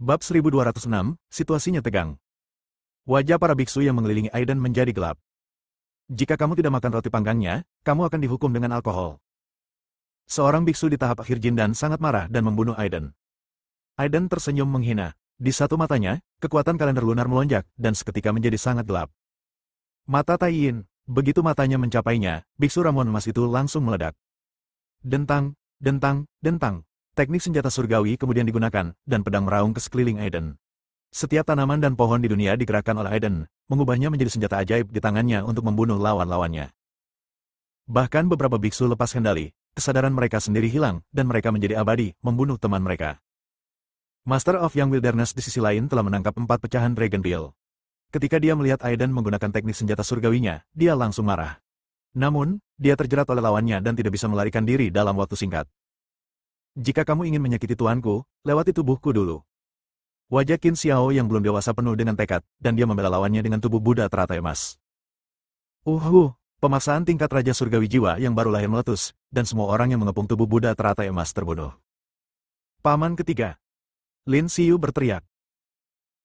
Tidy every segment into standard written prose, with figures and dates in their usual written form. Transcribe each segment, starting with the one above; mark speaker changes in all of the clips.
Speaker 1: Bab 1206, situasinya tegang. Wajah para biksu yang mengelilingi Aiden menjadi gelap. Jika kamu tidak makan roti panggangnya, kamu akan dihukum dengan alkohol. Seorang biksu di tahap akhir Jindan sangat marah dan membunuh Aiden. Aiden tersenyum menghina. Di satu matanya, kekuatan kalender lunar melonjak dan seketika menjadi sangat gelap. Mata Taiyin, begitu matanya mencapainya, biksu ramuan emas itu langsung meledak. Dentang, dentang, dentang. Teknik senjata surgawi kemudian digunakan, dan pedang meraung ke sekeliling Aiden. Setiap tanaman dan pohon di dunia digerakkan oleh Aiden, mengubahnya menjadi senjata ajaib di tangannya untuk membunuh lawan-lawannya. Bahkan beberapa biksu lepas kendali, kesadaran mereka sendiri hilang, dan mereka menjadi abadi, membunuh teman mereka. Master of Young Wilderness di sisi lain telah menangkap 4 pecahan Dragon Bill. Ketika dia melihat Aiden menggunakan teknik senjata surgawinya, dia langsung marah. Namun, dia terjerat oleh lawannya dan tidak bisa melarikan diri dalam waktu singkat. Jika kamu ingin menyakiti tuanku, lewati tubuhku dulu. Wajah Qin Xiao yang belum dewasa penuh dengan tekad, dan dia membela lawannya dengan tubuh Buddha teratai emas. Pemaksaan tingkat Raja Surgawi Jiwa yang baru lahir meletus, dan semua orang yang mengepung tubuh Buddha teratai emas terbunuh. Paman ketiga. Lin Xiu berteriak.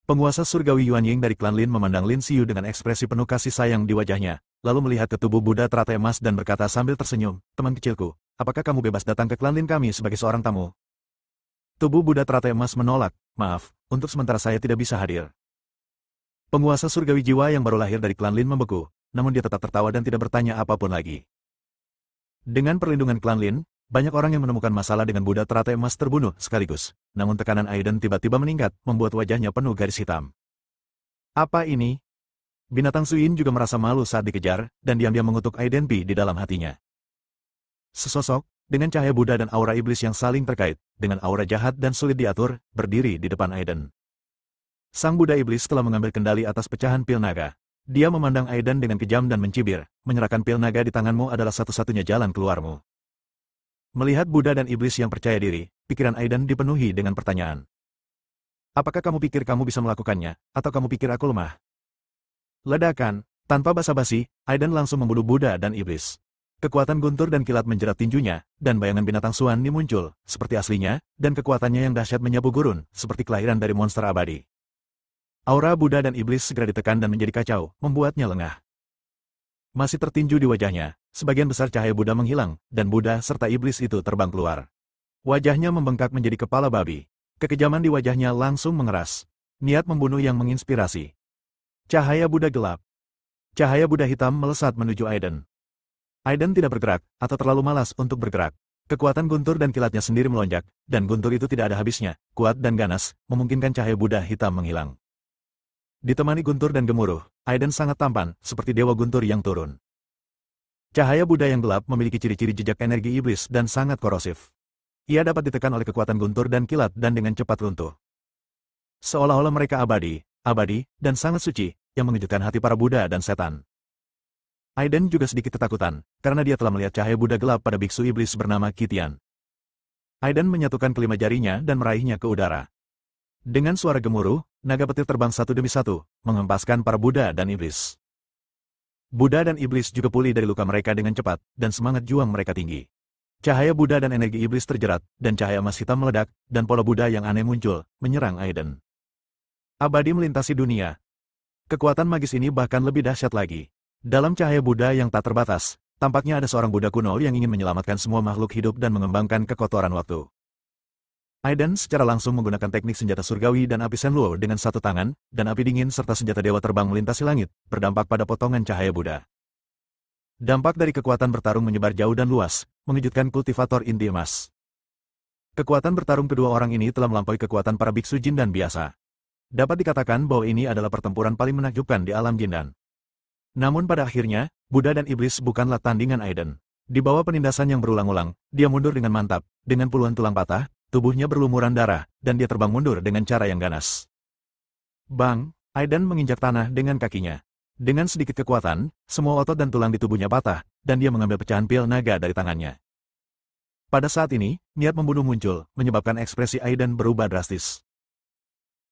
Speaker 1: Penguasa surgawi Yuan Ying dari klan Lin memandang Lin Xiu dengan ekspresi penuh kasih sayang di wajahnya, lalu melihat ke tubuh Buddha teratai emas dan berkata sambil tersenyum, "Teman kecilku, apakah kamu bebas datang ke klan Lin kami sebagai seorang tamu?" Tubuh Buddha teratai emas menolak, "Maaf, untuk sementara saya tidak bisa hadir." Penguasa surgawi jiwa yang baru lahir dari klan Lin membeku, namun dia tetap tertawa dan tidak bertanya apapun lagi. Dengan perlindungan klan Lin, banyak orang yang menemukan masalah dengan Buddha teratai emas terbunuh sekaligus, namun tekanan Aiden tiba-tiba meningkat, membuat wajahnya penuh garis hitam. Apa ini? Binatang Suyin juga merasa malu saat dikejar, dan diam-diam mengutuk Aiden Pi di dalam hatinya. Sesosok, dengan cahaya Buddha dan aura iblis yang saling terkait, dengan aura jahat dan sulit diatur, berdiri di depan Aiden. Sang Buddha iblis telah mengambil kendali atas pecahan pil naga. Dia memandang Aiden dengan kejam dan mencibir, menyerahkan pil naga di tanganmu adalah satu-satunya jalan keluarmu. Melihat Buddha dan iblis yang percaya diri, pikiran Aiden dipenuhi dengan pertanyaan. Apakah kamu pikir kamu bisa melakukannya, atau kamu pikir aku lemah? Ledakan, tanpa basa-basi, Aiden langsung membunuh Buddha dan iblis. Kekuatan guntur dan kilat menjerat tinjunya, dan bayangan binatang Suan muncul, seperti aslinya, dan kekuatannya yang dahsyat menyapu gurun, seperti kelahiran dari monster abadi. Aura Buddha dan iblis segera ditekan dan menjadi kacau, membuatnya lengah. Masih tertinju di wajahnya, sebagian besar cahaya Buddha menghilang, dan Buddha serta iblis itu terbang keluar. Wajahnya membengkak menjadi kepala babi. Kekejaman di wajahnya langsung mengeras. Niat membunuh yang menginspirasi. Cahaya Buddha gelap. Cahaya Buddha hitam melesat menuju Aiden. Aiden tidak bergerak, atau terlalu malas untuk bergerak. Kekuatan guntur dan kilatnya sendiri melonjak, dan guntur itu tidak ada habisnya, kuat dan ganas, memungkinkan cahaya Buddha hitam menghilang. Ditemani guntur dan gemuruh, Aiden sangat tampan, seperti dewa guntur yang turun. Cahaya Buddha yang gelap memiliki ciri-ciri jejak energi iblis dan sangat korosif. Ia dapat ditekan oleh kekuatan guntur dan kilat dan dengan cepat runtuh. Seolah-olah mereka abadi, dan sangat suci, yang mengejutkan hati para Buddha dan setan. Aiden juga sedikit ketakutan, karena dia telah melihat cahaya Buddha gelap pada biksu iblis bernama Qitian. Aiden menyatukan kelima jarinya dan meraihnya ke udara. Dengan suara gemuruh, naga petir terbang satu demi satu, menghempaskan para Buddha dan iblis. Buddha dan iblis juga pulih dari luka mereka dengan cepat, dan semangat juang mereka tinggi. Cahaya Buddha dan energi iblis terjerat, dan cahaya emas hitam meledak, dan pola Buddha yang aneh muncul, menyerang Aiden. Abadi melintasi dunia. Kekuatan magis ini bahkan lebih dahsyat lagi. Dalam cahaya Buddha yang tak terbatas, tampaknya ada seorang Buddha kuno yang ingin menyelamatkan semua makhluk hidup dan mengembangkan kekotoran waktu. Aiden secara langsung menggunakan teknik senjata surgawi dan api Senluo dengan satu tangan, dan api dingin serta senjata dewa terbang melintasi langit, berdampak pada potongan cahaya Buddha. Dampak dari kekuatan bertarung menyebar jauh dan luas, mengejutkan kultivator inti emas. Kekuatan bertarung kedua orang ini telah melampaui kekuatan para biksu Jindan biasa. Dapat dikatakan bahwa ini adalah pertempuran paling menakjubkan di alam Jindan. Namun pada akhirnya, Buddha dan iblis bukanlah tandingan Aiden. Di bawah penindasan yang berulang-ulang, dia mundur dengan mantap, dengan puluhan tulang patah, tubuhnya berlumuran darah, dan dia terbang mundur dengan cara yang ganas. Bang, Aiden menginjak tanah dengan kakinya. Dengan sedikit kekuatan, semua otot dan tulang di tubuhnya patah, dan dia mengambil pecahan pil naga dari tangannya. Pada saat ini, niat membunuh muncul, menyebabkan ekspresi Aiden berubah drastis.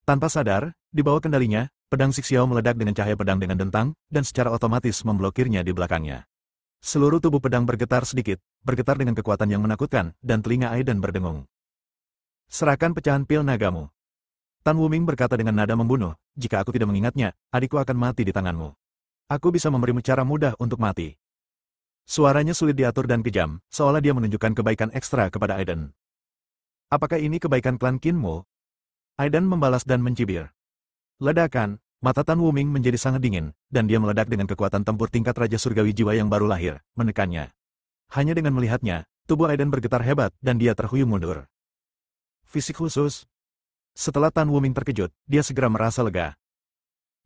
Speaker 1: Tanpa sadar, di bawah kendalinya, pedang Sixiao meledak dengan cahaya pedang dengan dentang, dan secara otomatis memblokirnya di belakangnya. Seluruh tubuh pedang bergetar sedikit, bergetar dengan kekuatan yang menakutkan, dan telinga Aiden berdengung. Serahkan pecahan pil nagamu. Tan Wuming berkata dengan nada membunuh, jika aku tidak mengingatnya, adikku akan mati di tanganmu. Aku bisa memberimu cara mudah untuk mati. Suaranya sulit diatur dan kejam, seolah dia menunjukkan kebaikan ekstra kepada Aiden. Apakah ini kebaikan klan Qinmu? Aiden membalas dan mencibir. Ledakan, mata Tan Wuming menjadi sangat dingin, dan dia meledak dengan kekuatan tempur tingkat Raja Surgawi Jiwa yang baru lahir, menekannya. Hanya dengan melihatnya, tubuh Aiden bergetar hebat dan dia terhuyung mundur. Fisik khusus. Setelah Tan Wuming terkejut, dia segera merasa lega.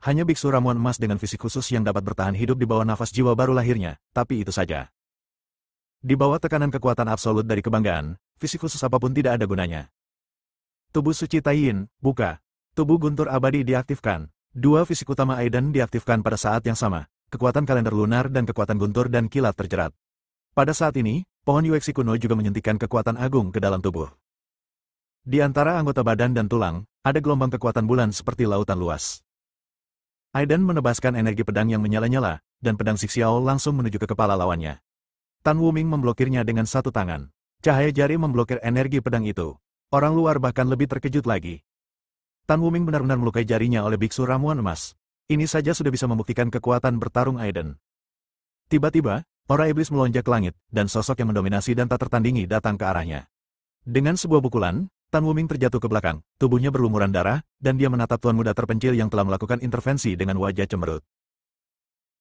Speaker 1: Hanya biksu ramuan emas dengan fisik khusus yang dapat bertahan hidup di bawah nafas jiwa baru lahirnya, tapi itu saja. Di bawah tekanan kekuatan absolut dari kebanggaan, fisik khusus apapun tidak ada gunanya. Tubuh suci Taiyin, buka. Tubuh guntur abadi diaktifkan. Dua fisik utama Aiden diaktifkan pada saat yang sama, kekuatan kalender lunar dan kekuatan guntur dan kilat terjerat. Pada saat ini, pohon Yuexi kuno juga menyuntikkan kekuatan agung ke dalam tubuh. Di antara anggota badan dan tulang, ada gelombang kekuatan bulan seperti lautan luas. Aiden menebaskan energi pedang yang menyala-nyala, dan pedang Xiao langsung menuju ke kepala lawannya. Tan Wuming memblokirnya dengan satu tangan. Cahaya jari memblokir energi pedang itu. Orang luar bahkan lebih terkejut lagi. Tan Wuming benar-benar melukai jarinya oleh biksu ramuan emas. Ini saja sudah bisa membuktikan kekuatan bertarung Aiden. Tiba-tiba, aura iblis melonjak ke langit, dan sosok yang mendominasi dan tak tertandingi datang ke arahnya. Dengan sebuah pukulan, Tan Wuming terjatuh ke belakang, tubuhnya berlumuran darah, dan dia menatap tuan muda terpencil yang telah melakukan intervensi dengan wajah cemberut.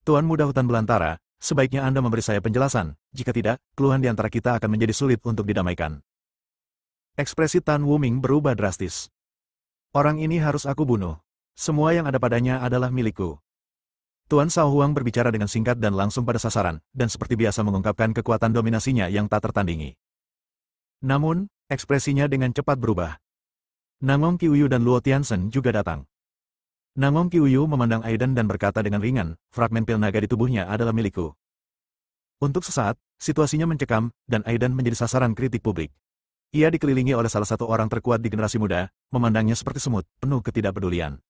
Speaker 1: Tuan muda hutan belantara, sebaiknya Anda memberi saya penjelasan, jika tidak, keluhan di antara kita akan menjadi sulit untuk didamaikan. Ekspresi Tan Wuming berubah drastis. Orang ini harus aku bunuh. Semua yang ada padanya adalah milikku. Tuan Sao Huang berbicara dengan singkat dan langsung pada sasaran, dan seperti biasa mengungkapkan kekuatan dominasinya yang tak tertandingi. Namun, ekspresinya dengan cepat berubah. Nangong Qiuyu dan Luo Tianzhen juga datang. Nangong Qiuyu memandang Aiden dan berkata dengan ringan, fragmen pil naga di tubuhnya adalah milikku. Untuk sesaat, situasinya mencekam, dan Aiden menjadi sasaran kritik publik. Ia dikelilingi oleh salah satu orang terkuat di generasi muda, memandangnya seperti semut, penuh ketidakpedulian.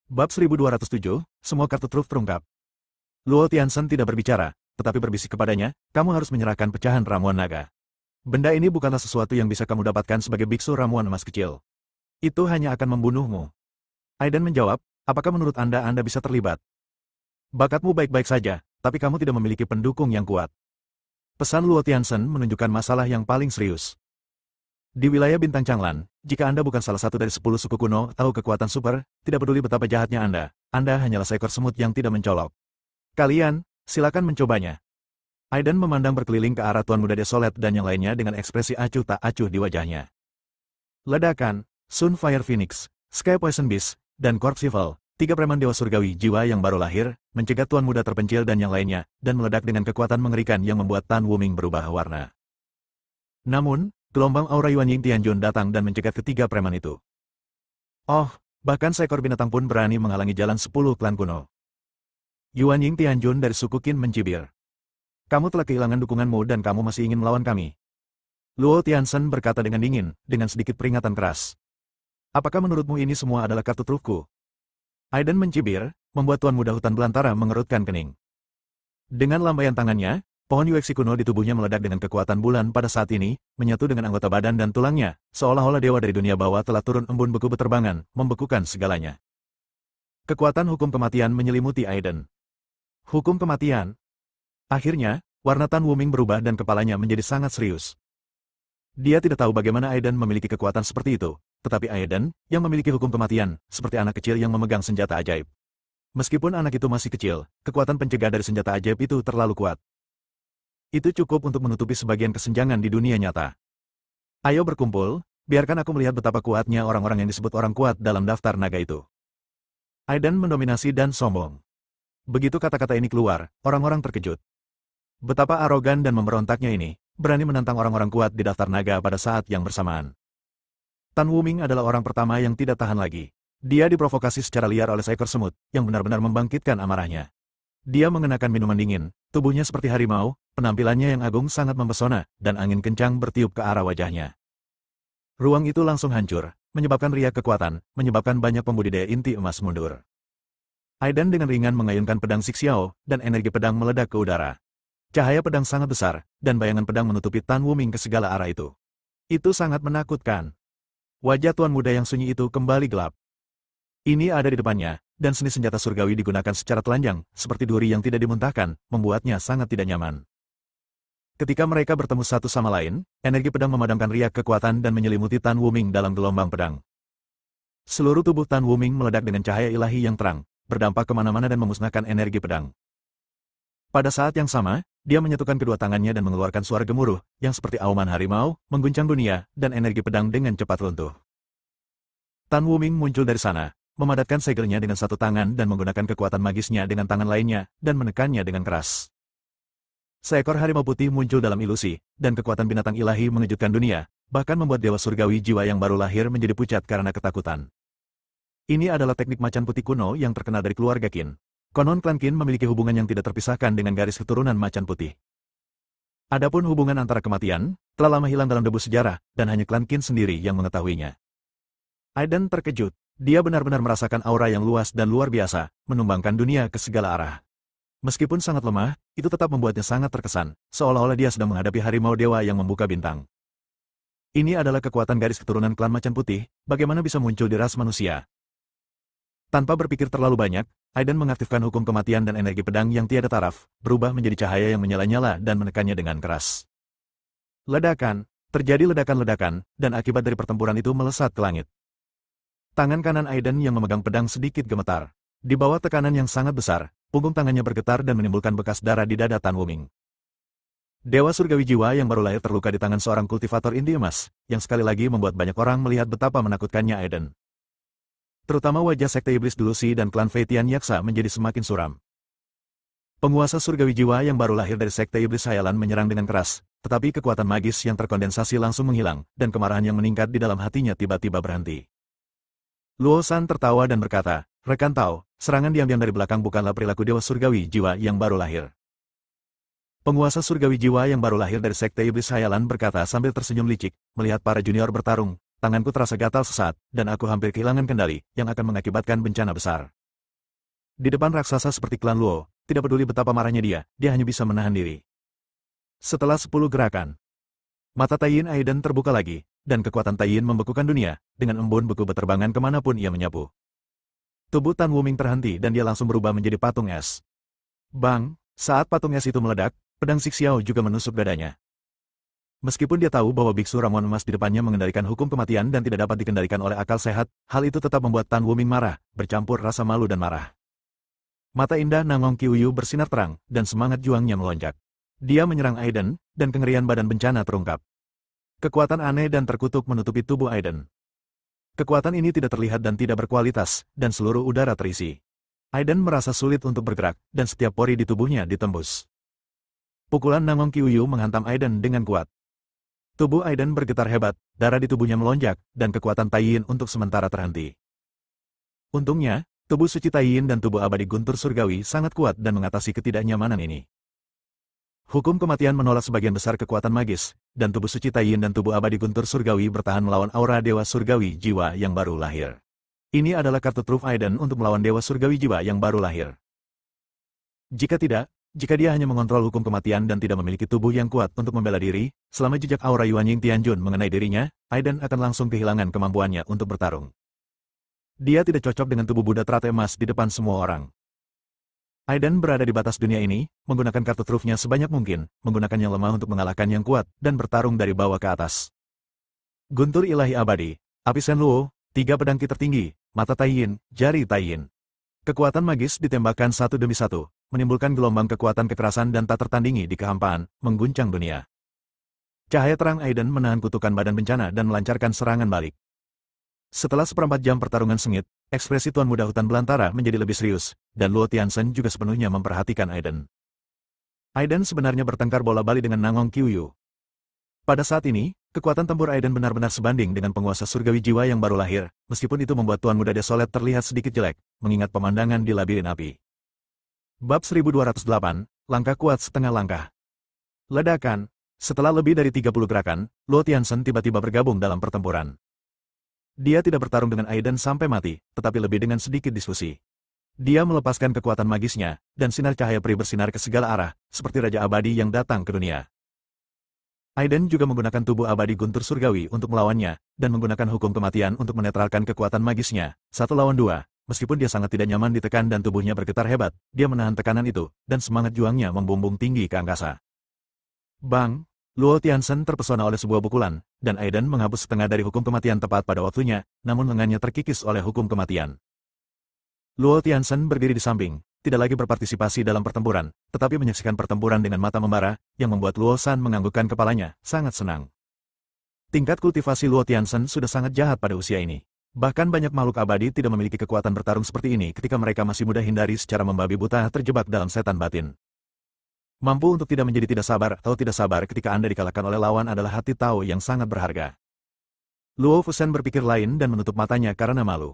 Speaker 1: Bab 1207, semua kartu truf terungkap. Luo Tianzhen tidak berbicara, tetapi berbisik kepadanya, kamu harus menyerahkan pecahan ramuan naga. Benda ini bukanlah sesuatu yang bisa kamu dapatkan sebagai biksu ramuan emas kecil. Itu hanya akan membunuhmu. Aiden menjawab, apakah menurut Anda bisa terlibat? Bakatmu baik-baik saja, tapi kamu tidak memiliki pendukung yang kuat. Pesan Luo Tianzhen menunjukkan masalah yang paling serius. Di wilayah Bintang Changlan, jika Anda bukan salah satu dari 10 suku kuno atau kekuatan super, tidak peduli betapa jahatnya Anda hanyalah seekor semut yang tidak mencolok. Kalian, silakan mencobanya. Aiden memandang berkeliling ke arah Tuan Muda Desolet dan yang lainnya dengan ekspresi acuh tak acuh di wajahnya. Ledakan, Sun Fire Phoenix, Sky Poison Beast, dan Corpse Evil, 3 preman dewa surgawi jiwa yang baru lahir, mencegat Tuan Muda terpencil dan yang lainnya, dan meledak dengan kekuatan mengerikan yang membuat Tan Wuming berubah warna. Namun, gelombang aura Yuan Ying Tianjun datang dan mencegat ketiga preman itu. Oh, bahkan seekor binatang pun berani menghalangi jalan 10 klan kuno. Yuan Ying Tianjun dari suku Qin mencibir. Kamu telah kehilangan dukunganmu dan kamu masih ingin melawan kami. Luo Tianzhen berkata dengan dingin, dengan sedikit peringatan keras. Apakah menurutmu ini semua adalah kartu trufku? Aiden mencibir, membuat Tuan Muda Hutan Belantara mengerutkan kening. Dengan lambaian tangannya, pohon Yuexi kuno di tubuhnya meledak dengan kekuatan bulan pada saat ini, menyatu dengan anggota badan dan tulangnya, seolah-olah dewa dari dunia bawah telah turun embun beku beterbangan, membekukan segalanya. Kekuatan hukum kematian menyelimuti Aiden. Hukum kematian. Akhirnya, warna Tan Wuming berubah dan kepalanya menjadi sangat serius. Dia tidak tahu bagaimana Aiden memiliki kekuatan seperti itu, tetapi Aiden, yang memiliki hukum kematian, seperti anak kecil yang memegang senjata ajaib. Meskipun anak itu masih kecil, kekuatan pencegah dari senjata ajaib itu terlalu kuat. Itu cukup untuk menutupi sebagian kesenjangan di dunia nyata. Ayo berkumpul, biarkan aku melihat betapa kuatnya orang-orang yang disebut orang kuat dalam daftar naga itu. Aiden mendominasi dan sombong. Begitu kata-kata ini keluar, orang-orang terkejut. Betapa arogan dan memberontaknya ini, berani menantang orang-orang kuat di daftar naga pada saat yang bersamaan. Tan Wuming adalah orang pertama yang tidak tahan lagi. Dia diprovokasi secara liar oleh seekor semut, yang benar-benar membangkitkan amarahnya. Dia mengenakan minuman dingin, tubuhnya seperti harimau, penampilannya yang agung sangat mempesona, dan angin kencang bertiup ke arah wajahnya. Ruang itu langsung hancur, menyebabkan riak kekuatan, menyebabkan banyak pembudidaya inti emas mundur. Aiden dengan ringan mengayunkan pedang Xiao, dan energi pedang meledak ke udara. Cahaya pedang sangat besar, dan bayangan pedang menutupi Tan Wuming ke segala arah itu. Itu sangat menakutkan. Wajah tuan muda yang sunyi itu kembali gelap. Ini ada di depannya, dan seni senjata surgawi digunakan secara telanjang, seperti duri yang tidak dimuntahkan, membuatnya sangat tidak nyaman. Ketika mereka bertemu satu sama lain, energi pedang memadamkan riak kekuatan dan menyelimuti Tan Wuming dalam gelombang pedang. Seluruh tubuh Tan Wuming meledak dengan cahaya ilahi yang terang, berdampak kemana-mana dan memusnahkan energi pedang. Pada saat yang sama, dia menyatukan kedua tangannya dan mengeluarkan suara gemuruh, yang seperti auman harimau, mengguncang dunia, dan energi pedang dengan cepat runtuh. Tan Wuming muncul dari sana, memadatkan segelnya dengan satu tangan dan menggunakan kekuatan magisnya dengan tangan lainnya, dan menekannya dengan keras. Seekor harimau putih muncul dalam ilusi, dan kekuatan binatang ilahi mengejutkan dunia, bahkan membuat dewa surgawi jiwa yang baru lahir menjadi pucat karena ketakutan. Ini adalah teknik macan putih kuno yang terkenal dari keluarga Qin. Konon klan Qin memiliki hubungan yang tidak terpisahkan dengan garis keturunan macan putih. Adapun hubungan antara kematian, telah lama hilang dalam debu sejarah, dan hanya klan Qin sendiri yang mengetahuinya. Aiden terkejut. Dia benar-benar merasakan aura yang luas dan luar biasa, menumbangkan dunia ke segala arah. Meskipun sangat lemah, itu tetap membuatnya sangat terkesan, seolah-olah dia sedang menghadapi harimau dewa yang membuka bintang. Ini adalah kekuatan garis keturunan klan macan putih, bagaimana bisa muncul di ras manusia? Tanpa berpikir terlalu banyak, Aiden mengaktifkan hukum kematian dan energi pedang yang tiada taraf, berubah menjadi cahaya yang menyala-nyala dan menekannya dengan keras. Ledakan, terjadi ledakan-ledakan, dan akibat dari pertempuran itu melesat ke langit. Tangan kanan Aiden yang memegang pedang sedikit gemetar. Di bawah tekanan yang sangat besar, punggung tangannya bergetar dan menimbulkan bekas darah di dada Tan Wuming. Dewa surgawi jiwa yang baru lahir terluka di tangan seorang kultivator indi emas, yang sekali lagi membuat banyak orang melihat betapa menakutkannya Aiden. Terutama wajah sekte iblis Dulusi dan klan Feitian Yaksa menjadi semakin suram. Penguasa surgawi jiwa yang baru lahir dari sekte iblis Hayalan menyerang dengan keras, tetapi kekuatan magis yang terkondensasi langsung menghilang, dan kemarahan yang meningkat di dalam hatinya tiba-tiba berhenti. Luo San tertawa dan berkata, "Rekan Tao, serangan diam-diam dari belakang bukanlah perilaku dewa surgawi jiwa yang baru lahir." Penguasa surgawi jiwa yang baru lahir dari sekte iblis Hayalan berkata sambil tersenyum licik, melihat para junior bertarung. Tanganku terasa gatal sesaat, dan aku hampir kehilangan kendali, yang akan mengakibatkan bencana besar. Di depan raksasa seperti klan Luo, tidak peduli betapa marahnya dia hanya bisa menahan diri. Setelah 10 gerakan, mata Taiyin Aiden terbuka lagi, dan kekuatan Taiyin membekukan dunia, dengan embun beku beterbangan kemanapun ia menyapu. Tubuh Tan Wuming terhenti dan dia langsung berubah menjadi patung es. Bang, saat patung es itu meledak, pedang Xiao juga menusuk dadanya. Meskipun dia tahu bahwa biksu ramuan emas di depannya mengendalikan hukum kematian dan tidak dapat dikendalikan oleh akal sehat, hal itu tetap membuat Tan Wuming marah, bercampur rasa malu dan marah. Mata indah Nangong Qiuyu bersinar terang, dan semangat juangnya melonjak. Dia menyerang Aiden, dan kengerian badan bencana terungkap. Kekuatan aneh dan terkutuk menutupi tubuh Aiden. Kekuatan ini tidak terlihat dan tidak berkualitas, dan seluruh udara terisi. Aiden merasa sulit untuk bergerak, dan setiap pori di tubuhnya ditembus. Pukulan Nangong Qiuyu menghantam Aiden dengan kuat. Tubuh Aiden bergetar hebat, darah di tubuhnya melonjak, dan kekuatan Taiyin untuk sementara terhenti. Untungnya, tubuh suci Taiyin dan tubuh abadi guntur surgawi sangat kuat dan mengatasi ketidaknyamanan ini. Hukum kematian menolak sebagian besar kekuatan magis, dan tubuh suci Taiyin dan tubuh abadi guntur surgawi bertahan melawan aura dewa surgawi jiwa yang baru lahir. Ini adalah kartu truf Aiden untuk melawan dewa surgawi jiwa yang baru lahir. Jika dia hanya mengontrol hukum kematian dan tidak memiliki tubuh yang kuat untuk membela diri, selama jejak aura Yuanying Tianjun mengenai dirinya, Aiden akan langsung kehilangan kemampuannya untuk bertarung. Dia tidak cocok dengan tubuh Buddha teratai emas di depan semua orang. Aiden berada di batas dunia ini, menggunakan kartu trufnya sebanyak mungkin, menggunakan yang lemah untuk mengalahkan yang kuat, dan bertarung dari bawah ke atas. Guntur ilahi abadi, api Shenluo, 3 pedang ki tertinggi, mata Taiyin, jari Taiyin. Kekuatan magis ditembakkan satu demi satu, menimbulkan gelombang kekuatan kekerasan dan tak tertandingi di kehampaan, mengguncang dunia. Cahaya terang Aiden menahan kutukan badan bencana dan melancarkan serangan balik. Setelah seperempat jam pertarungan sengit, ekspresi Tuan Muda Hutan Belantara menjadi lebih serius, dan Luo Tianzhen juga sepenuhnya memperhatikan Aiden. Aiden sebenarnya bertengkar bola balik dengan Nangong Qiuyu. Pada saat ini, kekuatan tempur Aiden benar-benar sebanding dengan penguasa surgawi jiwa yang baru lahir, meskipun itu membuat Tuan Muda Desolet terlihat sedikit jelek, mengingat pemandangan di labirin api. Bab 1208, langkah kuat setengah langkah. Ledakan. Setelah lebih dari 30 gerakan, Luo Tianzhen tiba-tiba bergabung dalam pertempuran. Dia tidak bertarung dengan Aiden sampai mati, tetapi lebih dengan sedikit diskusi. Dia melepaskan kekuatan magisnya, dan sinar cahaya peri bersinar ke segala arah, seperti Raja Abadi yang datang ke dunia. Aiden juga menggunakan tubuh abadi guntur surgawi untuk melawannya, dan menggunakan hukum kematian untuk menetralkan kekuatan magisnya. 1 lawan 2. Meskipun dia sangat tidak nyaman ditekan dan tubuhnya bergetar hebat, dia menahan tekanan itu, dan semangat juangnya membumbung tinggi ke angkasa. Bang! Luo Tianzhen terpesona oleh sebuah pukulan, dan Aiden menghapus setengah dari hukum kematian tepat pada waktunya, namun lengannya terkikis oleh hukum kematian. Luo Tianzhen berdiri di samping, tidak lagi berpartisipasi dalam pertempuran, tetapi menyaksikan pertempuran dengan mata membara, yang membuat Luo San menganggukkan kepalanya, sangat senang. Tingkat kultivasi Luo Tianzhen sudah sangat jahat pada usia ini. Bahkan banyak makhluk abadi tidak memiliki kekuatan bertarung seperti ini ketika mereka masih muda hindari secara membabi buta terjebak dalam setan batin. Mampu untuk tidak menjadi tidak sabar atau tidak sabar ketika Anda dikalahkan oleh lawan adalah hati Tao yang sangat berharga. Luo Fusen berpikir lain dan menutup matanya karena malu.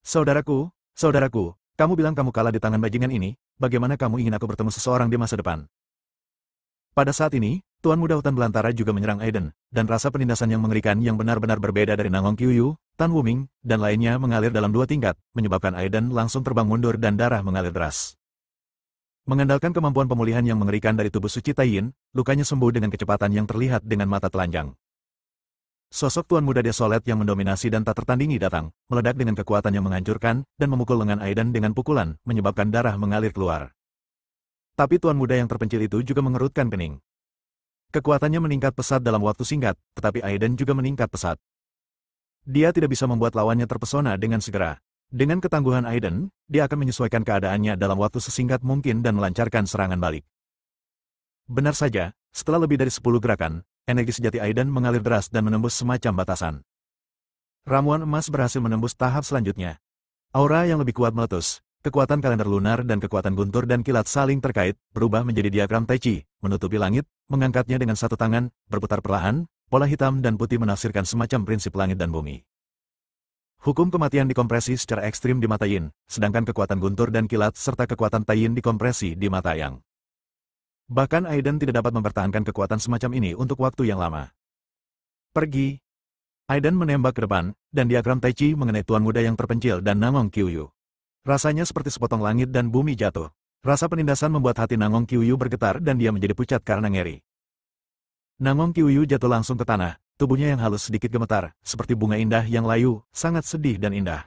Speaker 1: Saudaraku, kamu bilang kamu kalah di tangan bajingan ini, bagaimana kamu ingin aku bertemu seseorang di masa depan? Pada saat ini, Tuan Muda Hutan Belantara juga menyerang Aiden, dan rasa penindasan yang mengerikan yang benar-benar berbeda dari Nangong Qiuyu, Tan Wuming, dan lainnya mengalir dalam 2 tingkat, menyebabkan Aiden langsung terbang mundur dan darah mengalir deras. Mengandalkan kemampuan pemulihan yang mengerikan dari tubuh suci Taiyin, lukanya sembuh dengan kecepatan yang terlihat dengan mata telanjang. Sosok Tuan Muda Desolet yang mendominasi dan tak tertandingi datang, meledak dengan kekuatan yang menghancurkan, dan memukul lengan Aiden dengan pukulan, menyebabkan darah mengalir keluar. Tapi Tuan Muda yang terpencil itu juga mengerutkan kening. Kekuatannya meningkat pesat dalam waktu singkat, tetapi Aiden juga meningkat pesat. Dia tidak bisa membuat lawannya terpesona dengan segera. Dengan ketangguhan Aiden, dia akan menyesuaikan keadaannya dalam waktu sesingkat mungkin dan melancarkan serangan balik. Benar saja, setelah lebih dari 10 gerakan, energi sejati Aiden mengalir deras dan menembus semacam batasan. Ramuan emas berhasil menembus tahap selanjutnya. Aura yang lebih kuat meletus, kekuatan kalender lunar dan kekuatan guntur dan kilat saling terkait, berubah menjadi diagram Tai Chi, menutupi langit, mengangkatnya dengan satu tangan, berputar perlahan, pola hitam dan putih menafsirkan semacam prinsip langit dan bumi. Hukum kematian dikompresi secara ekstrim di mata Yin, sedangkan kekuatan guntur dan kilat serta kekuatan Tai Yin dikompresi di mata Yang. Bahkan Aiden tidak dapat mempertahankan kekuatan semacam ini untuk waktu yang lama. Pergi. Aiden menembak ke depan, dan diagram Tai Chi mengenai Tuan Muda yang terpencil dan Nangong Qiuyu. Rasanya seperti sepotong langit dan bumi jatuh. Rasa penindasan membuat hati Nangong Qiuyu bergetar dan dia menjadi pucat karena ngeri. Nangong Qiuyu jatuh langsung ke tanah, tubuhnya yang halus sedikit gemetar, seperti bunga indah yang layu, sangat sedih dan indah.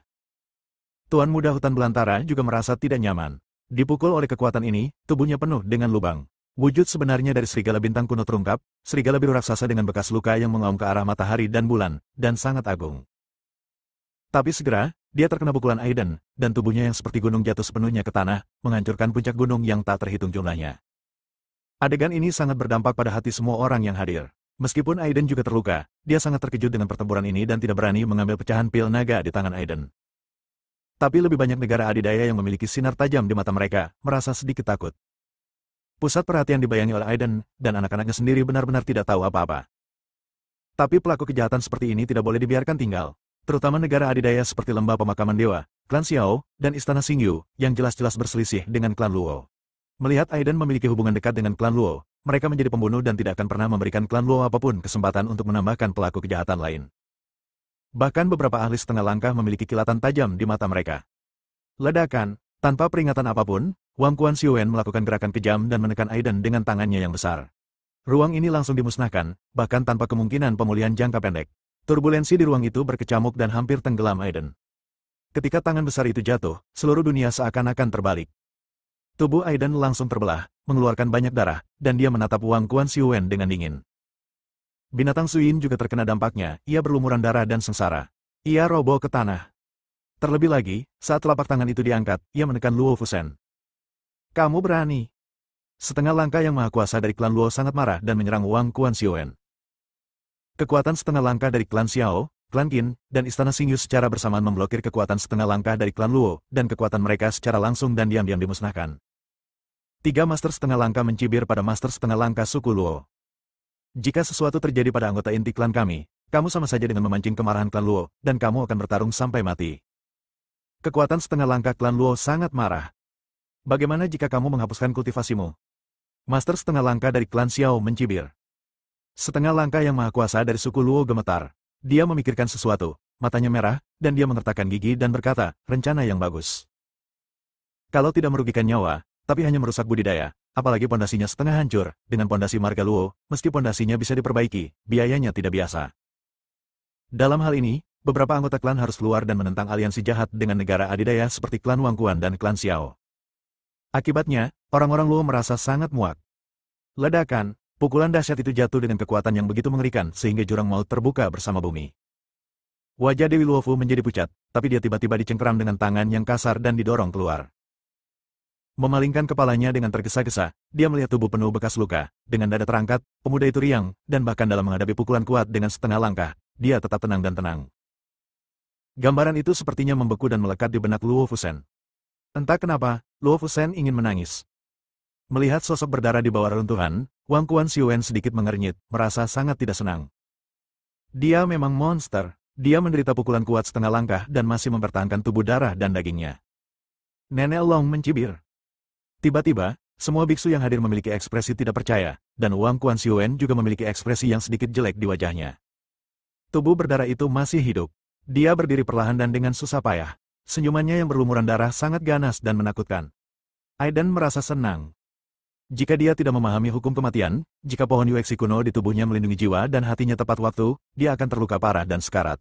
Speaker 1: Tuan Muda Hutan Belantara juga merasa tidak nyaman. Dipukul oleh kekuatan ini, tubuhnya penuh dengan lubang. Wujud sebenarnya dari serigala bintang kuno terungkap, serigala biru raksasa dengan bekas luka yang mengaum ke arah matahari dan bulan, dan sangat agung. Tapi segera, dia terkena pukulan Aiden, dan tubuhnya yang seperti gunung jatuh sepenuhnya ke tanah, menghancurkan puncak gunung yang tak terhitung jumlahnya. Adegan ini sangat berdampak pada hati semua orang yang hadir. Meskipun Aiden juga terluka, dia sangat terkejut dengan pertempuran ini dan tidak berani mengambil pecahan pil naga di tangan Aiden. Tapi lebih banyak negara adidaya yang memiliki sinar tajam di mata mereka, merasa sedikit takut. Pusat perhatian dibayangi oleh Aiden, dan anak-anaknya sendiri benar-benar tidak tahu apa-apa. Tapi pelaku kejahatan seperti ini tidak boleh dibiarkan tinggal, terutama negara adidaya seperti Lembah Pemakaman Dewa, Klan Xiao, dan Istana Xingyu, yang jelas-jelas berselisih dengan Klan Luo. Melihat Aiden memiliki hubungan dekat dengan Klan Luo, mereka menjadi pembunuh dan tidak akan pernah memberikan Klan Luo apapun kesempatan untuk menambahkan pelaku kejahatan lain. Bahkan beberapa ahli setengah langkah memiliki kilatan tajam di mata mereka. Ledakan, tanpa peringatan apapun, Wang Quan Xiuwen melakukan gerakan kejam dan menekan Aiden dengan tangannya yang besar. Ruang ini langsung dimusnahkan, bahkan tanpa kemungkinan pemulihan jangka pendek. Turbulensi di ruang itu berkecamuk dan hampir tenggelam Aiden. Ketika tangan besar itu jatuh, seluruh dunia seakan-akan terbalik. Tubuh Aiden langsung terbelah, mengeluarkan banyak darah, dan dia menatap Wang Quan Xiuwen dengan dingin. Binatang Suyin juga terkena dampaknya, ia berlumuran darah dan sengsara. Ia roboh ke tanah. Terlebih lagi, saat telapak tangan itu diangkat, ia menekan Luo Fusen. Kamu berani. Setengah langkah yang maha kuasa dari klan Luo sangat marah dan menyerang Wang Quan Xiuwen. Kekuatan setengah langkah dari klan Xiao, klan Qin, dan Istana Xingyu secara bersamaan memblokir kekuatan setengah langkah dari klan Luo, dan kekuatan mereka secara langsung dan diam-diam dimusnahkan. 3 master setengah langkah mencibir pada master setengah langkah suku Luo. Jika sesuatu terjadi pada anggota inti klan kami, kamu sama saja dengan memancing kemarahan klan Luo, dan kamu akan bertarung sampai mati. Kekuatan setengah langkah klan Luo sangat marah. Bagaimana jika kamu menghapuskan kultivasimu? Master setengah langkah dari klan Xiao mencibir. Setengah langkah yang maha kuasa dari suku Luo gemetar. Dia memikirkan sesuatu, matanya merah, dan dia mengertakkan gigi dan berkata, rencana yang bagus. Kalau tidak merugikan nyawa, tapi hanya merusak budidaya, apalagi pondasinya setengah hancur, dengan pondasi marga Luo, meski pondasinya bisa diperbaiki, biayanya tidak biasa. Dalam hal ini, beberapa anggota klan harus keluar dan menentang aliansi jahat dengan negara adidaya seperti klan Wang Quan dan klan Xiao. Akibatnya, orang-orang Luo merasa sangat muak. Ledakan, pukulan dahsyat itu jatuh dengan kekuatan yang begitu mengerikan sehingga jurang maut terbuka bersama bumi. Wajah Dewi Luofu menjadi pucat, tapi dia tiba-tiba dicengkeram dengan tangan yang kasar dan didorong keluar. Memalingkan kepalanya dengan tergesa-gesa, dia melihat tubuh penuh bekas luka. Dengan dada terangkat, pemuda itu riang, dan bahkan dalam menghadapi pukulan kuat dengan setengah langkah, dia tetap tenang dan tenang. Gambaran itu sepertinya membeku dan melekat di benak Luo Fusen. Entah kenapa, Luo Fusen ingin menangis. Melihat sosok berdarah di bawah reruntuhan, Wang Quan Xiuwen sedikit mengernyit, merasa sangat tidak senang. Dia memang monster. Dia menderita pukulan kuat setengah langkah dan masih mempertahankan tubuh darah dan dagingnya. Nenek Long mencibir. Tiba-tiba, semua biksu yang hadir memiliki ekspresi tidak percaya, dan Wang Quan Xiuwen juga memiliki ekspresi yang sedikit jelek di wajahnya. Tubuh berdarah itu masih hidup. Dia berdiri perlahan dan dengan susah payah. Senyumannya yang berlumuran darah sangat ganas dan menakutkan. Aiden merasa senang. Jika dia tidak memahami hukum kematian, jika pohon Yuexi kuno di tubuhnya melindungi jiwa dan hatinya tepat waktu, dia akan terluka parah dan sekarat.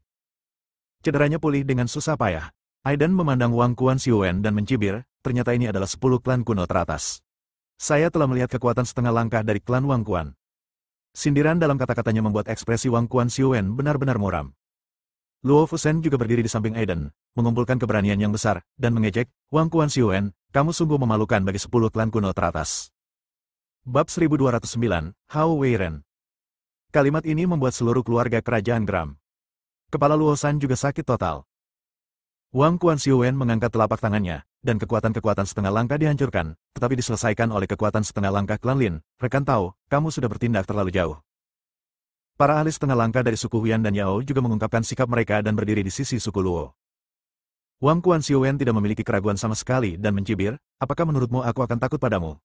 Speaker 1: Cederanya pulih dengan susah payah. Aiden memandang Wang Quan Xiuwen dan mencibir, ternyata ini adalah 10 klan kuno teratas. Saya telah melihat kekuatan setengah langkah dari klan Wang Quan. Sindiran dalam kata-katanya membuat ekspresi Wang Quan Xiuwen benar-benar muram. Luo Fusen juga berdiri di samping Aiden, mengumpulkan keberanian yang besar, dan mengejek, Wang Quan Xiuwen, kamu sungguh memalukan bagi 10 klan kuno teratas. Bab 1209, Hao Weiren. Kalimat ini membuat seluruh keluarga kerajaan geram. Kepala Luo San juga sakit total. Wang Quan Xiuwen mengangkat telapak tangannya, dan kekuatan-kekuatan setengah langkah dihancurkan, tetapi diselesaikan oleh kekuatan setengah langkah klan Lin. Rekan Tao, kamu sudah bertindak terlalu jauh. Para ahli setengah langkah dari suku Huyan dan Yao juga mengungkapkan sikap mereka dan berdiri di sisi suku Luo. Wang Quan Xiuwen tidak memiliki keraguan sama sekali dan mencibir, apakah menurutmu aku akan takut padamu?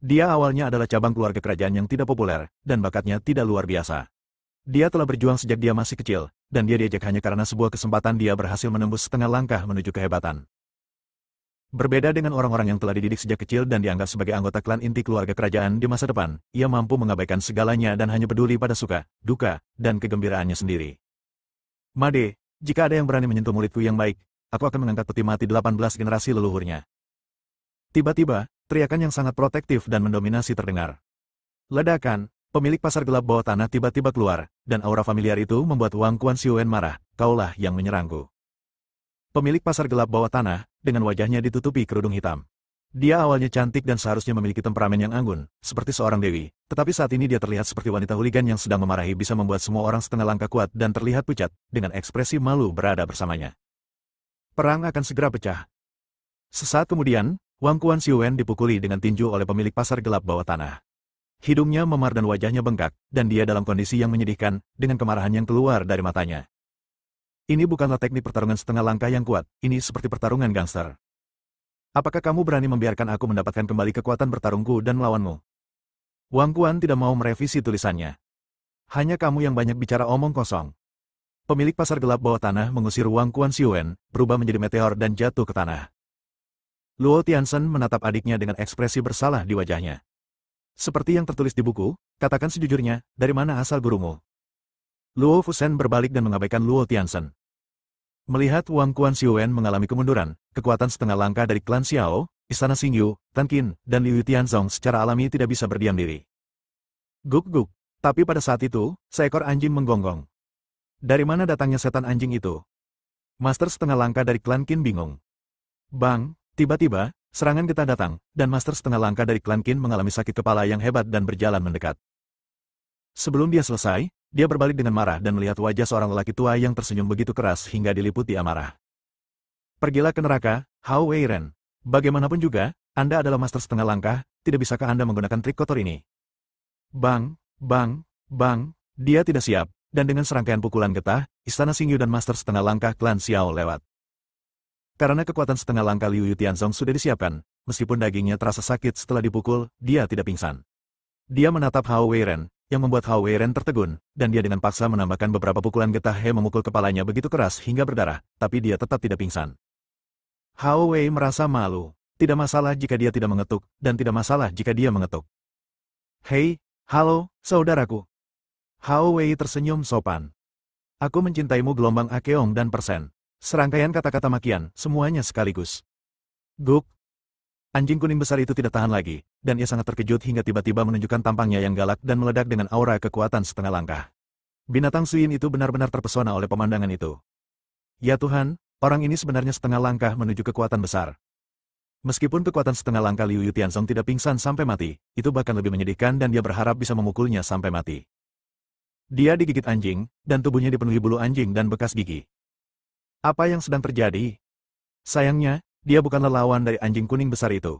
Speaker 1: Dia awalnya adalah cabang keluarga kerajaan yang tidak populer, dan bakatnya tidak luar biasa. Dia telah berjuang sejak dia masih kecil, dan dia diajak hanya karena sebuah kesempatan dia berhasil menembus setengah langkah menuju kehebatan. Berbeda dengan orang-orang yang telah dididik sejak kecil dan dianggap sebagai anggota klan inti keluarga kerajaan di masa depan, ia mampu mengabaikan segalanya dan hanya peduli pada suka, duka, dan kegembiraannya sendiri. Made, jika ada yang berani menyentuh muridku yang baik, aku akan mengangkat peti mati 18 generasi leluhurnya. Tiba-tiba, teriakan yang sangat protektif dan mendominasi terdengar. Ledakan, pemilik pasar gelap bawah tanah tiba-tiba keluar, dan aura familiar itu membuat Wang Quan Xiuwen marah, kaulah yang menyerangku. Pemilik pasar gelap bawah tanah, dengan wajahnya ditutupi kerudung hitam. Dia awalnya cantik dan seharusnya memiliki temperamen yang anggun, seperti seorang dewi, tetapi saat ini dia terlihat seperti wanita hooligan yang sedang memarahi bisa membuat semua orang setengah langkah kuat dan terlihat pucat, dengan ekspresi malu berada bersamanya. Perang akan segera pecah. Sesaat kemudian, Wang Quan Xiuwen dipukuli dengan tinju oleh pemilik pasar gelap bawah tanah. Hidungnya memar dan wajahnya bengkak, dan dia dalam kondisi yang menyedihkan, dengan kemarahan yang keluar dari matanya. Ini bukanlah teknik pertarungan setengah langkah yang kuat, ini seperti pertarungan gangster. Apakah kamu berani membiarkan aku mendapatkan kembali kekuatan bertarungku dan melawanmu? Wang Quan tidak mau merevisi tulisannya. Hanya kamu yang banyak bicara omong kosong. Pemilik pasar gelap bawah tanah mengusir Wang Quan Xiuwen, berubah menjadi meteor dan jatuh ke tanah. Luo Tianzhen menatap adiknya dengan ekspresi bersalah di wajahnya. Seperti yang tertulis di buku, katakan sejujurnya, dari mana asal gurumu? Luo Fusen berbalik dan mengabaikan Luo Tianzhen. Melihat Wang Quan Xiuwen mengalami kemunduran, kekuatan setengah langkah dari klan Xiao, Istana Xingyu, Tan Qin, dan Liu Tianzong secara alami tidak bisa berdiam diri. Guk-guk, tapi pada saat itu, seekor anjing menggonggong. Dari mana datangnya setan anjing itu? Master setengah langkah dari klan Qin bingung. Bang! Tiba-tiba, serangan getah datang, dan master setengah langkah dari klan Qin mengalami sakit kepala yang hebat dan berjalan mendekat. Sebelum dia selesai, dia berbalik dengan marah dan melihat wajah seorang lelaki tua yang tersenyum begitu keras hingga diliputi amarah. Pergilah ke neraka, Hao Weiren. Bagaimanapun juga, Anda adalah master setengah langkah, tidak bisakah Anda menggunakan trik kotor ini? Bang, bang, bang, dia tidak siap, dan dengan serangkaian pukulan getah, Istana Xingyu dan master setengah langkah klan Xiao lewat. Karena kekuatan setengah langkah Liu Tianzong sudah disiapkan, meskipun dagingnya terasa sakit setelah dipukul, dia tidak pingsan. Dia menatap Hao Weiren, yang membuat Hao Weiren tertegun, dan dia dengan paksa menambahkan beberapa pukulan getah He memukul kepalanya begitu keras hingga berdarah, tapi dia tetap tidak pingsan. Hao Wei merasa malu. Tidak masalah jika dia tidak mengetuk, dan tidak masalah jika dia mengetuk. Hei, halo, saudaraku. Hao Wei tersenyum sopan. Aku mencintaimu gelombang Akeong dan persen. Serangkaian kata-kata makian, semuanya sekaligus. Guk. Anjing kuning besar itu tidak tahan lagi, dan ia sangat terkejut hingga tiba-tiba menunjukkan tampangnya yang galak dan meledak dengan aura kekuatan setengah langkah. Binatang Suyin itu benar-benar terpesona oleh pemandangan itu. Ya Tuhan, orang ini sebenarnya setengah langkah menuju kekuatan besar. Meskipun kekuatan setengah langkah Liu Yutiansong tidak pingsan sampai mati, itu bahkan lebih menyedihkan dan dia berharap bisa memukulnya sampai mati. Dia digigit anjing, dan tubuhnya dipenuhi bulu anjing dan bekas gigi. Apa yang sedang terjadi? Sayangnya, dia bukanlah lawan dari anjing kuning besar itu.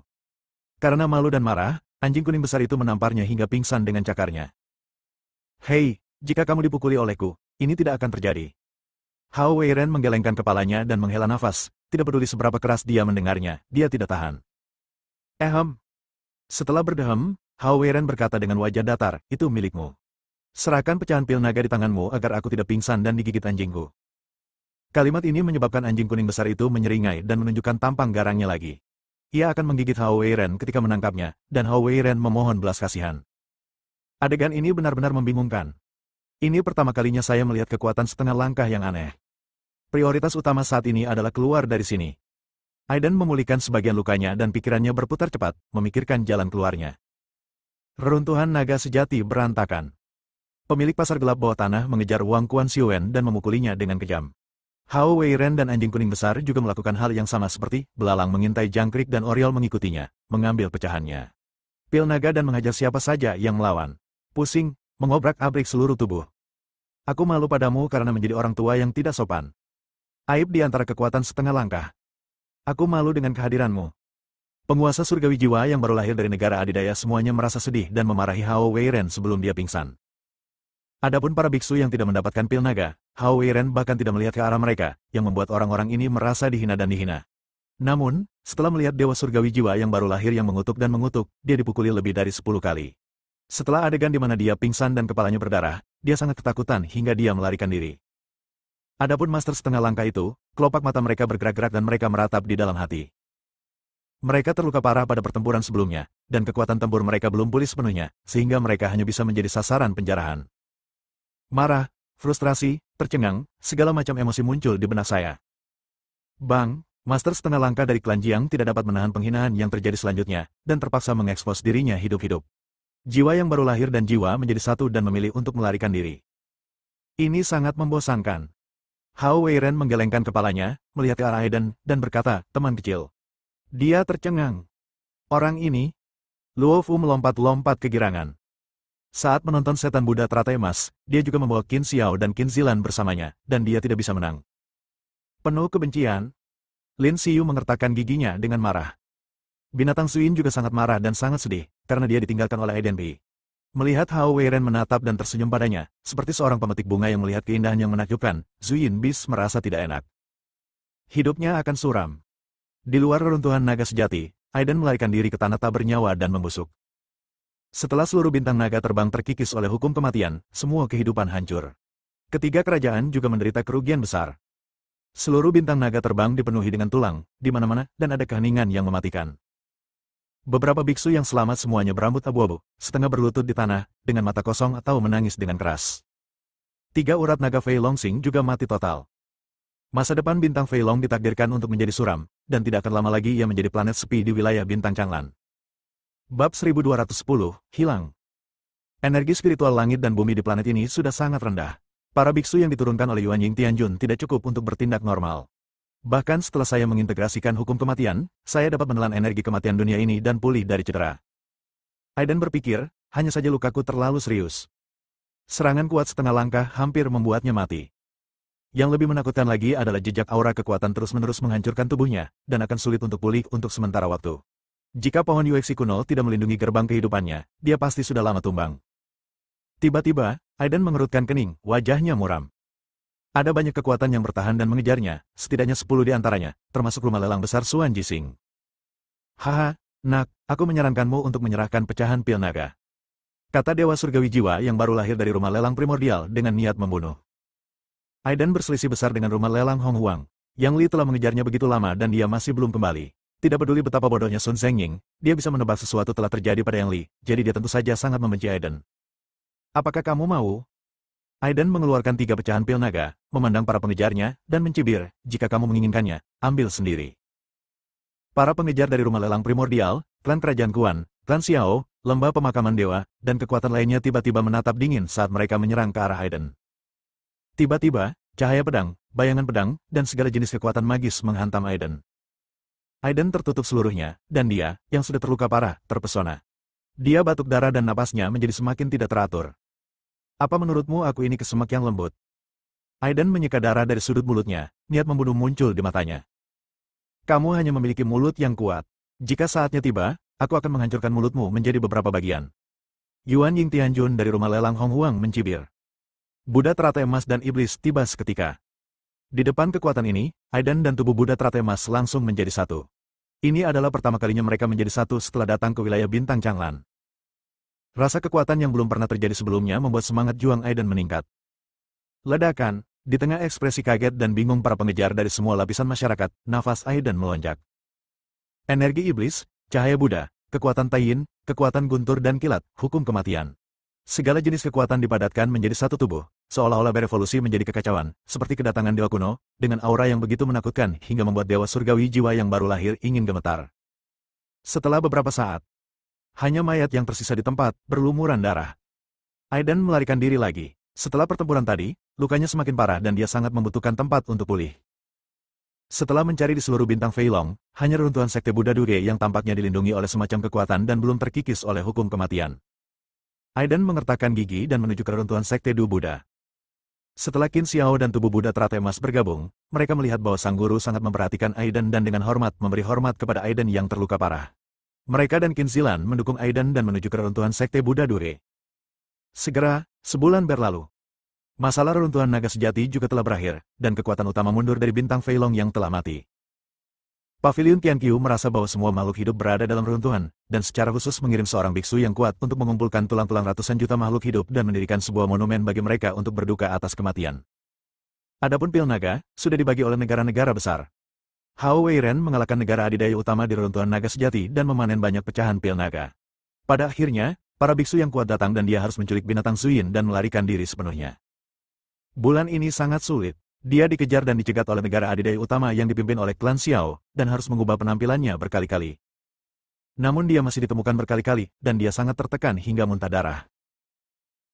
Speaker 1: Karena malu dan marah, anjing kuning besar itu menamparnya hingga pingsan dengan cakarnya. Hei, jika kamu dipukuli olehku, ini tidak akan terjadi. Hao Weiren menggelengkan kepalanya dan menghela nafas, tidak peduli seberapa keras dia mendengarnya, dia tidak tahan. Setelah berdehem, Hao Weiren berkata dengan wajah datar, itu milikmu. Serahkan pecahan pil naga di tanganmu agar aku tidak pingsan dan digigit anjingku. Kalimat ini menyebabkan anjing kuning besar itu menyeringai dan menunjukkan tampang garangnya lagi. Ia akan menggigit Hao Weiren ketika menangkapnya, dan Hao Weiren memohon belas kasihan. Adegan ini benar-benar membingungkan. Ini pertama kalinya saya melihat kekuatan setengah langkah yang aneh. Prioritas utama saat ini adalah keluar dari sini. Aiden memulihkan sebagian lukanya dan pikirannya berputar cepat, memikirkan jalan keluarnya. Reruntuhan naga sejati berantakan. Pemilik pasar gelap bawah tanah mengejar Wang Quan Xiuwen dan memukulinya dengan kejam. Hao Weiren dan anjing kuning besar juga melakukan hal yang sama seperti belalang mengintai jangkrik dan Oriol mengikutinya, mengambil pecahannya. Pil naga dan menghajar siapa saja yang melawan. Pusing, mengobrak-abrik seluruh tubuh. Aku malu padamu karena menjadi orang tua yang tidak sopan. Aib di antara kekuatan setengah langkah. Aku malu dengan kehadiranmu. Penguasa surgawi jiwa yang baru lahir dari negara adidaya semuanya merasa sedih dan memarahi Hao Weiren sebelum dia pingsan. Adapun para biksu yang tidak mendapatkan pil naga, Hao Weiren bahkan tidak melihat ke arah mereka, yang membuat orang-orang ini merasa dihina dan dihina. Namun, setelah melihat dewa surgawi jiwa yang baru lahir yang mengutuk dan mengutuk, dia dipukuli lebih dari 10 kali. Setelah adegan di mana dia pingsan dan kepalanya berdarah, dia sangat ketakutan hingga dia melarikan diri. Adapun master setengah langkah itu, kelopak mata mereka bergerak-gerak dan mereka meratap di dalam hati. Mereka terluka parah pada pertempuran sebelumnya, dan kekuatan tempur mereka belum pulih sepenuhnya, sehingga mereka hanya bisa menjadi sasaran penjarahan. Marah, frustrasi, tercengang, segala macam emosi muncul di benak saya. Bang, master setengah langkah dari klan Jiang tidak dapat menahan penghinaan yang terjadi selanjutnya, dan terpaksa mengekspos dirinya hidup-hidup. Jiwa yang baru lahir dan jiwa menjadi satu dan memilih untuk melarikan diri. Ini sangat membosankan. Hao Weiren menggelengkan kepalanya, melihat ke arah Aiden, dan berkata, teman kecil. Dia tercengang. Orang ini, Luo Fu melompat-lompat kegirangan. Saat menonton setan Buddha teratai emas, dia juga membawa Qin Xiao dan Qin Zilan bersamanya, dan dia tidak bisa menang. Penuh kebencian, Lin Xiyu mengertakkan giginya dengan marah. Binatang Suyin juga sangat marah dan sangat sedih, karena dia ditinggalkan oleh Aiden Pi. Melihat Hao Weiren menatap dan tersenyum padanya, seperti seorang pemetik bunga yang melihat keindahan yang menakjubkan, Zuyin Bis merasa tidak enak. Hidupnya akan suram. Di luar reruntuhan naga sejati, Aiden melarikan diri ke tanah tak bernyawa dan membusuk. Setelah seluruh bintang naga terbang terkikis oleh hukum kematian, semua kehidupan hancur. Ketiga kerajaan juga menderita kerugian besar. Seluruh bintang naga terbang dipenuhi dengan tulang, di mana-mana, dan ada keheningan yang mematikan. Beberapa biksu yang selamat semuanya berambut abu-abu, setengah berlutut di tanah, dengan mata kosong atau menangis dengan keras. 3 urat naga Fei Longsing juga mati total. Masa depan bintang Fei Long ditakdirkan untuk menjadi suram, dan tidak akan lama lagi ia menjadi planet sepi di wilayah bintang Changlan. Bab 1210, hilang. Energi spiritual langit dan bumi di planet ini sudah sangat rendah. Para biksu yang diturunkan oleh Yuan Ying Tianjun tidak cukup untuk bertindak normal. Bahkan setelah saya mengintegrasikan hukum kematian, saya dapat menelan energi kematian dunia ini dan pulih dari cedera. Aiden berpikir, hanya saja lukaku terlalu serius. Serangan kuat setengah langkah hampir membuatnya mati. Yang lebih menakutkan lagi adalah jejak aura kekuatan terus-menerus menghancurkan tubuhnya, dan akan sulit untuk pulih untuk sementara waktu. Jika pohon Yuexi kuno tidak melindungi gerbang kehidupannya, dia pasti sudah lama tumbang. Tiba-tiba, Aiden mengerutkan kening, wajahnya muram. Ada banyak kekuatan yang bertahan dan mengejarnya, setidaknya 10 di antaranya, termasuk rumah lelang besar Suan Jising. Haha, nak, aku menyarankanmu untuk menyerahkan pecahan pil naga. Kata Dewa Surgawi Jiwa yang baru lahir dari rumah lelang primordial dengan niat membunuh. Aiden berselisih besar dengan rumah lelang Hong Huang. Yang Li telah mengejarnya begitu lama dan dia masih belum kembali. Tidak peduli betapa bodohnya Sun Zhengying, dia bisa menebak sesuatu telah terjadi pada Yang Li, jadi dia tentu saja sangat membenci Aiden. Apakah kamu mau? Aiden mengeluarkan 3 pecahan pil naga, memandang para pengejarnya, dan mencibir, jika kamu menginginkannya, ambil sendiri. Para pengejar dari rumah lelang primordial, klan kerajaan Guan, klan Xiao, lembah pemakaman dewa, dan kekuatan lainnya tiba-tiba menatap dingin saat mereka menyerang ke arah Aiden. Tiba-tiba, cahaya pedang, bayangan pedang, dan segala jenis kekuatan magis menghantam Aiden. Aiden tertutup seluruhnya, dan dia, yang sudah terluka parah, terpesona. Dia batuk darah dan napasnya menjadi semakin tidak teratur. Apa menurutmu aku ini kesemak yang lembut? Aiden menyeka darah dari sudut mulutnya, niat membunuh muncul di matanya. Kamu hanya memiliki mulut yang kuat. Jika saatnya tiba, aku akan menghancurkan mulutmu menjadi beberapa bagian. Yuan Ying Tianjun dari rumah lelang Hong Huang mencibir. Buddha teratai emas dan iblis tiba seketika. Di depan kekuatan ini, Aiden dan tubuh Buddha teratai emas langsung menjadi satu. Ini adalah pertama kalinya mereka menjadi satu setelah datang ke wilayah bintang Changlan. Rasa kekuatan yang belum pernah terjadi sebelumnya membuat semangat juang Aiden meningkat. Ledakan, di tengah ekspresi kaget dan bingung para pengejar dari semua lapisan masyarakat, nafas Aiden melonjak. Energi iblis, cahaya Buddha, kekuatan Taiyin, kekuatan guntur dan kilat, hukum kematian. Segala jenis kekuatan dipadatkan menjadi satu tubuh, seolah-olah berevolusi menjadi kekacauan, seperti kedatangan dewa kuno, dengan aura yang begitu menakutkan hingga membuat dewa surgawi jiwa yang baru lahir ingin gemetar. Setelah beberapa saat, hanya mayat yang tersisa di tempat, berlumuran darah. Aiden melarikan diri lagi. Setelah pertempuran tadi, lukanya semakin parah dan dia sangat membutuhkan tempat untuk pulih. Setelah mencari di seluruh bintang Feilong, hanya reruntuhan sekte Buddha Duge yang tampaknya dilindungi oleh semacam kekuatan dan belum terkikis oleh hukum kematian. Aiden mengertakkan gigi dan menuju ke reruntuhan sekte Du Buddha. Setelah Qin Xiao dan tubuh Buddha teratai emas bergabung, mereka melihat bahwa sang guru sangat memperhatikan Aiden dan dengan hormat memberi hormat kepada Aiden yang terluka parah. Mereka dan Qin Zilan mendukung Aiden dan menuju ke reruntuhan sekte Buddha Duge. Segera, sebulan berlalu. Masalah reruntuhan naga sejati juga telah berakhir, dan kekuatan utama mundur dari bintang Feilong yang telah mati. Pavilion Tianqiu merasa bahwa semua makhluk hidup berada dalam reruntuhan, dan secara khusus mengirim seorang biksu yang kuat untuk mengumpulkan tulang-tulang ratusan juta makhluk hidup dan mendirikan sebuah monumen bagi mereka untuk berduka atas kematian. Adapun pil naga, sudah dibagi oleh negara-negara besar. Hao Weiren mengalahkan negara adidaya utama di reruntuhan naga sejati dan memanen banyak pecahan pil naga. Pada akhirnya, para biksu yang kuat datang dan dia harus menculik binatang Suyin dan melarikan diri sepenuhnya. Bulan ini sangat sulit. Dia dikejar dan dicegat oleh negara adidaya utama yang dipimpin oleh klan Xiao, dan harus mengubah penampilannya berkali-kali. Namun dia masih ditemukan berkali-kali, dan dia sangat tertekan hingga muntah darah.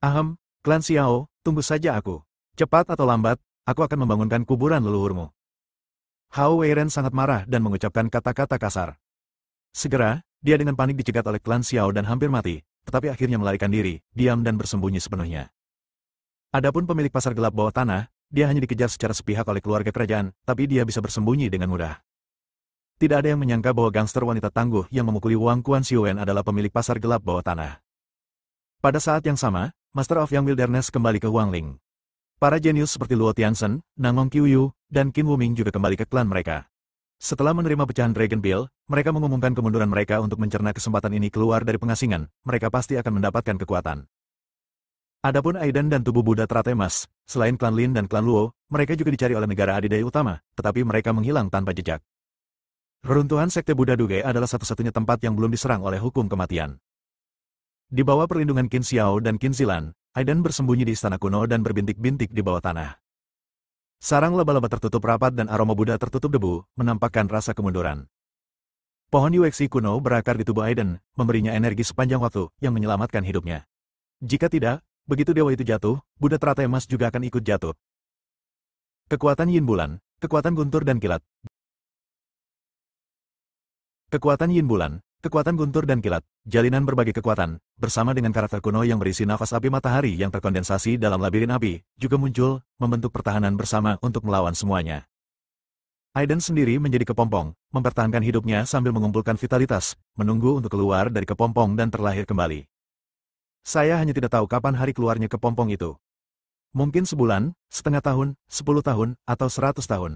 Speaker 1: Ahem, klan Xiao, tunggu saja aku. Cepat atau lambat, aku akan membangunkan kuburan leluhurmu. Hao Weiren sangat marah dan mengucapkan kata-kata kasar. Segera, dia dengan panik dicegat oleh klan Xiao dan hampir mati, tetapi akhirnya melarikan diri, diam dan bersembunyi sepenuhnya. Adapun pemilik pasar gelap bawah tanah, dia hanya dikejar secara sepihak oleh keluarga kerajaan, tapi dia bisa bersembunyi dengan mudah. Tidak ada yang menyangka bahwa gangster wanita tangguh yang memukuli Wang Quan Xiuwen adalah pemilik pasar gelap bawah tanah. Pada saat yang sama, Master of Young Wilderness kembali ke Huangling. Para jenius seperti Luo Tianzhen, Nangong Qiuyu, dan Qin Wuming juga kembali ke klan mereka. Setelah menerima pecahan Dragon Pill, mereka mengumumkan kemunduran mereka untuk mencerna kesempatan ini keluar dari pengasingan, mereka pasti akan mendapatkan kekuatan. Adapun Aiden dan tubuh Buddha teratai emas, selain klan Lin dan klan Luo, mereka juga dicari oleh negara adidaya utama, tetapi mereka menghilang tanpa jejak. Reruntuhan sekte Buddha Duge adalah satu-satunya tempat yang belum diserang oleh hukum kematian. Di bawah perlindungan Qin Xiao dan Qin Zilan, Aiden bersembunyi di istana kuno dan berbintik-bintik di bawah tanah. Sarang laba-laba tertutup rapat dan aroma Buddha tertutup debu, menampakkan rasa kemunduran. Pohon Yuexi kuno berakar di tubuh Aiden, memberinya energi sepanjang waktu, yang menyelamatkan hidupnya. Jika tidak, begitu dewa itu jatuh, Buddha teratai emas juga akan ikut jatuh. Kekuatan Yin Bulan, kekuatan guntur dan kilat. Kekuatan Yin Bulan, kekuatan guntur dan kilat, jalinan berbagai kekuatan, bersama dengan karakter kuno yang berisi nafas api matahari yang terkondensasi dalam labirin api, juga muncul, membentuk pertahanan bersama untuk melawan semuanya. Aiden sendiri menjadi kepompong, mempertahankan hidupnya sambil mengumpulkan vitalitas, menunggu untuk keluar dari kepompong dan terlahir kembali. Saya hanya tidak tahu kapan hari keluarnya kepompong itu. Mungkin sebulan, setengah tahun, 10 tahun, atau 100 tahun.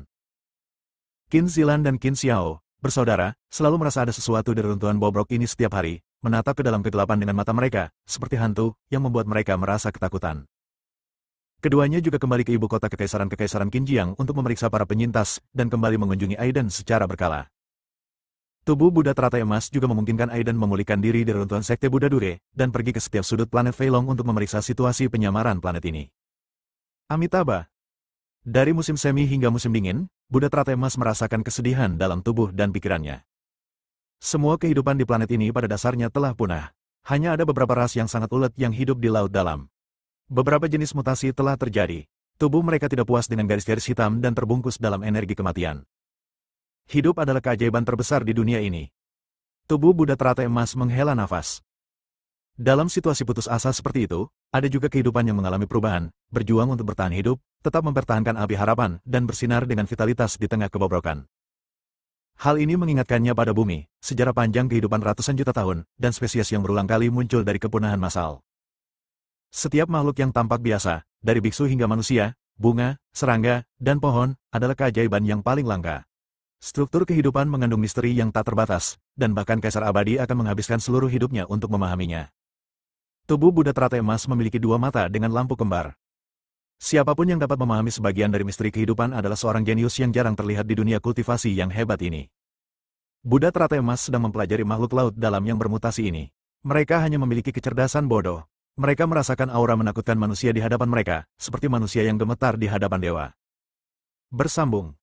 Speaker 1: Qin Zilan dan Qin Xiao, bersaudara, selalu merasa ada sesuatu di reruntuhan bobrok ini setiap hari, menatap ke dalam kegelapan dengan mata mereka, seperti hantu, yang membuat mereka merasa ketakutan. Keduanya juga kembali ke ibu kota Kekaisaran Qinjiang untuk memeriksa para penyintas, dan kembali mengunjungi Aiden secara berkala. Tubuh Buddha teratai emas juga memungkinkan Aiden memulihkan diri dari runtuhan sekte Buddha Dure, dan pergi ke setiap sudut planet Feilong untuk memeriksa situasi penyamaran planet ini. Amitabha. Dari musim semi hingga musim dingin, Buddha teratai emas merasakan kesedihan dalam tubuh dan pikirannya. Semua kehidupan di planet ini pada dasarnya telah punah. Hanya ada beberapa ras yang sangat ulet yang hidup di laut dalam. Beberapa jenis mutasi telah terjadi. Tubuh mereka tidak puas dengan garis-garis hitam dan terbungkus dalam energi kematian. Hidup adalah keajaiban terbesar di dunia ini. Tubuh Buddha teratai emas menghela nafas. Dalam situasi putus asa seperti itu, ada juga kehidupan yang mengalami perubahan, berjuang untuk bertahan hidup, tetap mempertahankan api harapan, dan bersinar dengan vitalitas di tengah kebobrokan. Hal ini mengingatkannya pada bumi, sejarah panjang kehidupan ratusan juta tahun, dan spesies yang berulang kali muncul dari kepunahan massal. Setiap makhluk yang tampak biasa, dari biksu hingga manusia, bunga, serangga, dan pohon, adalah keajaiban yang paling langka. Struktur kehidupan mengandung misteri yang tak terbatas, dan bahkan Kaisar Abadi akan menghabiskan seluruh hidupnya untuk memahaminya. Tubuh Buddha teratai emas memiliki dua mata dengan lampu kembar. Siapapun yang dapat memahami sebagian dari misteri kehidupan adalah seorang jenius yang jarang terlihat di dunia kultivasi yang hebat ini. Buddha teratai emas sedang mempelajari makhluk laut dalam yang bermutasi ini. Mereka hanya memiliki kecerdasan bodoh. Mereka merasakan aura menakutkan manusia di hadapan mereka, seperti manusia yang gemetar di hadapan dewa. Bersambung.